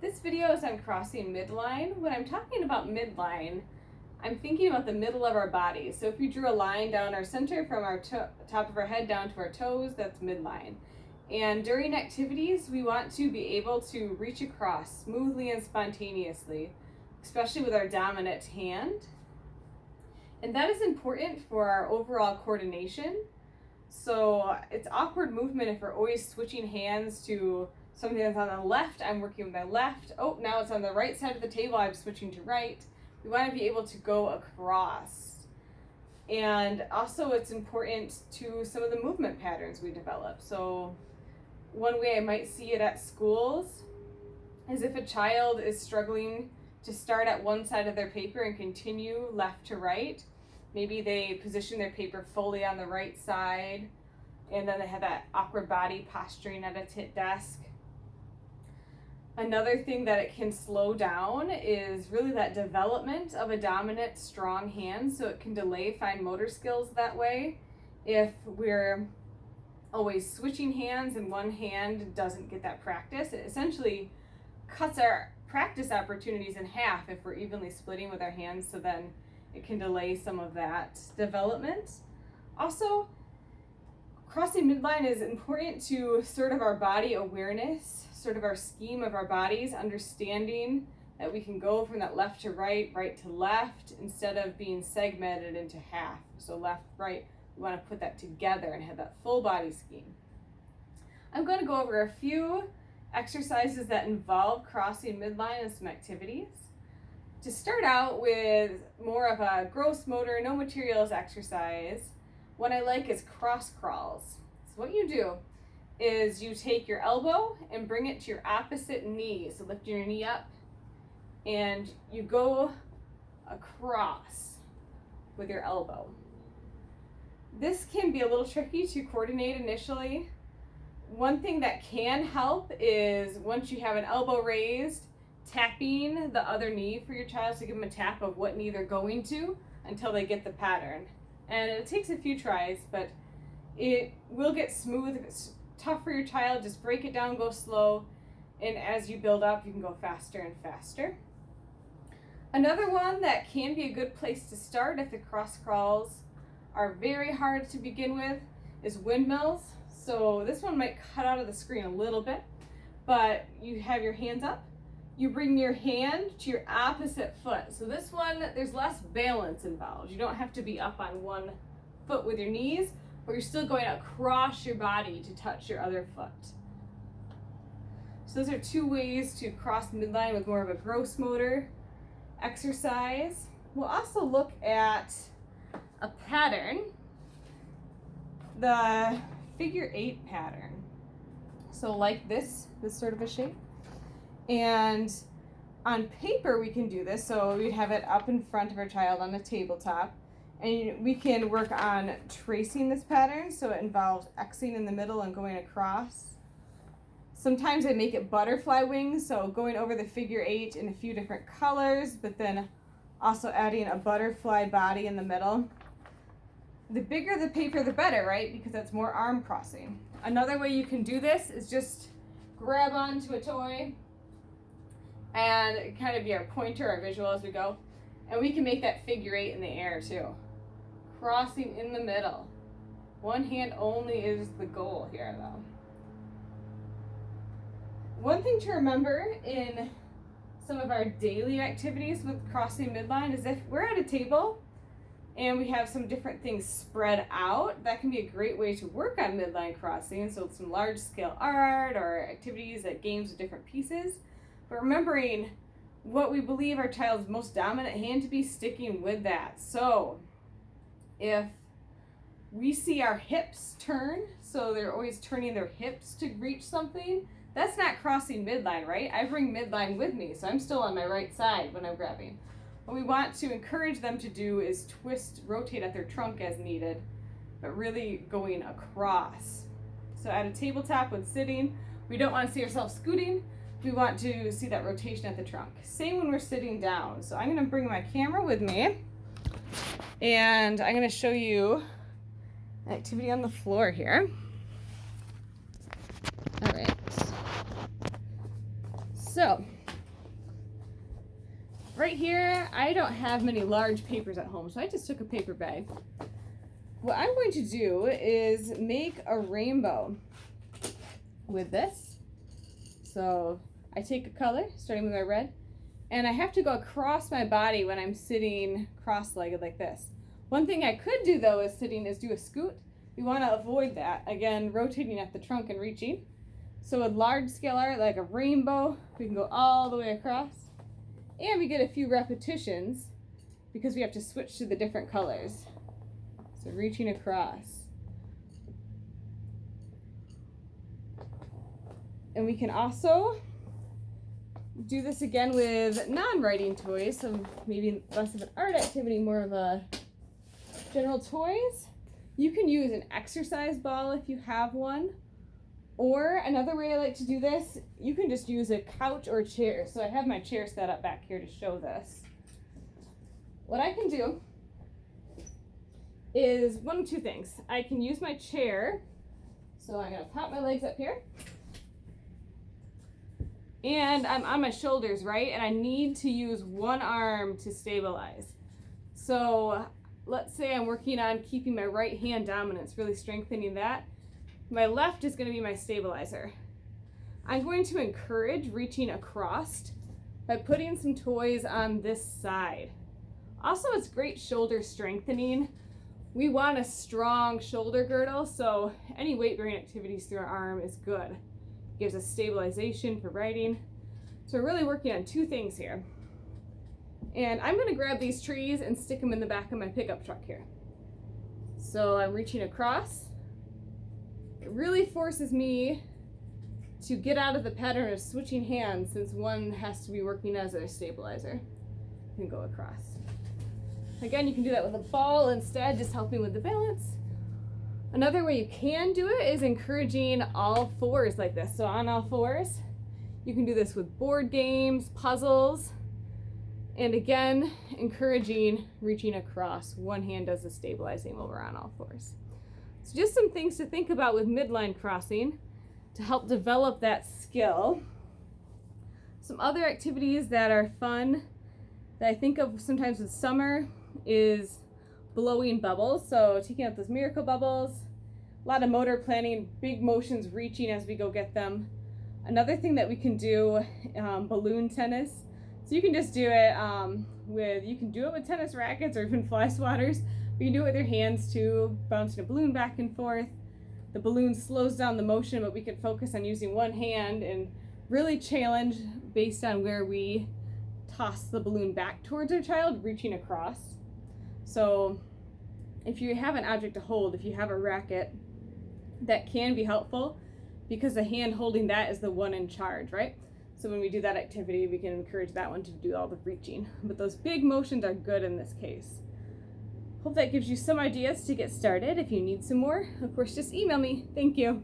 This video is on crossing midline. When I'm talking about midline, I'm thinking about the middle of our body. So if you drew a line down our center from our top of our head down to our toes, that's midline. And during activities, we want to be able to reach across smoothly and spontaneously, especially with our dominant hand. And that is important for our overall coordination. So it's awkward movement if we're always switching hands to something that's on the left. I'm working with my left. Oh, now it's on the right side of the table. I'm switching to right. We want to be able to go across. And also it's important to some of the movement patterns we develop. So one way I might see it at schools is if a child is struggling to start at one side of their paper and continue left to right. Maybe they position their paper fully on the right side, and then they have that awkward body posturing at a desk. Another thing that it can slow down is really that development of a dominant, strong hand, so it can delay fine motor skills that way. If we're always switching hands and one hand doesn't get that practice, it essentially cuts our practice opportunities in half if we're evenly splitting with our hands, so then it can delay some of that development. Also, crossing midline is important to sort of our body awareness, sort of our scheme of our bodies, understanding that we can go from that left to right, right to left, instead of being segmented into half. So left, right, we want to put that together and have that full body scheme. I'm going to go over a few exercises that involve crossing midline and some activities. To start out with more of a gross motor, no materials exercise, what I like is cross crawls. So what you do is you take your elbow and bring it to your opposite knee. So lift your knee up and you go across with your elbow. This can be a little tricky to coordinate initially. One thing that can help is once you have an elbow raised, tapping the other knee for your child to give them a tap of what knee they're going to until they get the pattern. And it takes a few tries, but it will get smooth. If it's tough for your child, just break it down, go slow, and as you build up, you can go faster and faster. Another one that can be a good place to start if the cross crawls are very hard to begin with is windmills. So this one might cut out of the screen a little bit, but you have your hands up. You bring your hand to your opposite foot. So this one, there's less balance involved. You don't have to be up on one foot with your knees, but you're still going across your body to touch your other foot. So those are two ways to cross midline with more of a gross motor exercise. We'll also look at a pattern, the figure 8 pattern. So like this sort of a shape. And on paper we can do this, so we'd have it up in front of our child on a tabletop, and we can work on tracing this pattern, so it involves Xing in the middle and going across. Sometimes I make it butterfly wings, so going over the figure 8 in a few different colors, but then also adding a butterfly body in the middle. The bigger the paper, the better, right? Because that's more arm crossing. Another way you can do this is just grab onto a toy and kind of be our pointer, our visual as we go. And we can make that figure 8 in the air too. Crossing in the middle. One hand only is the goal here though. One thing to remember in some of our daily activities with crossing midline is if we're at a table and we have some different things spread out, that can be a great way to work on midline crossing. So some large scale art or activities like games with different pieces. But remembering what we believe our child's most dominant hand to be, sticking with that. So if we see our hips turn, so they're always turning their hips to reach something, that's not crossing midline, right? I bring midline with me, so I'm still on my right side when I'm grabbing. What we want to encourage them to do is twist, rotate at their trunk as needed, but really going across. So at a tabletop when sitting, we don't want to see ourselves scooting. We want to see that rotation at the trunk. Same when we're sitting down. So I'm going to bring my camera with me, and I'm going to show you an activity on the floor here. All right. So right here, I don't have many large papers at home, so I just took a paper bag. What I'm going to do is make a rainbow with this. So I take a color, starting with my red, and I have to go across my body when I'm sitting cross-legged like this. One thing I could do though is do a scoot. We want to avoid that. Again, rotating at the trunk and reaching. So with large scale art like a rainbow, we can go all the way across. And we get a few repetitions because we have to switch to the different colors. So reaching across. And we can also do this again with non-writing toys, so maybe less of an art activity, more of a general toys. You can use an exercise ball if you have one. Or another way I like to do this, you can just use a couch or chair. So I have my chair set up back here to show this. What I can do is one of two things. I can use my chair. So I'm gonna pop my legs up here. And I'm on my shoulders, right? And I need to use one arm to stabilize. So let's say I'm working on keeping my right hand dominance, really strengthening that. My left is going to be my stabilizer. I'm going to encourage reaching across by putting some toys on this side. Also, it's great shoulder strengthening. We want a strong shoulder girdle, so any weight bearing activities through our arm is good. Gives us stabilization for writing. So we're really working on two things here. And I'm going to grab these trees and stick them in the back of my pickup truck here. So I'm reaching across. It really forces me to get out of the pattern of switching hands since one has to be working as a stabilizer. You can go across. Again, you can do that with a ball instead, just helping with the balance. Another way you can do it is encouraging all fours like this. So on all fours, you can do this with board games, puzzles, and again, encouraging reaching across. One hand does the stabilizing while we're on all fours. So just some things to think about with midline crossing to help develop that skill. Some other activities that are fun that I think of sometimes with summer is blowing bubbles. So taking out those miracle bubbles, a lot of motor planning, big motions reaching as we go get them. Another thing that we can do, balloon tennis. So you can just do it you can do it with tennis rackets or even fly swatters. But you can do it with your hands too, bouncing a balloon back and forth. The balloon slows down the motion, but we can focus on using one hand and really challenge based on where we toss the balloon back towards our child, reaching across. So if you have an object to hold, if you have a racket, that can be helpful because the hand holding that is the one in charge, right? So when we do that activity, we can encourage that one to do all the reaching. But those big motions are good in this case. Hope that gives you some ideas to get started. If you need some more, of course, just email me. Thank you.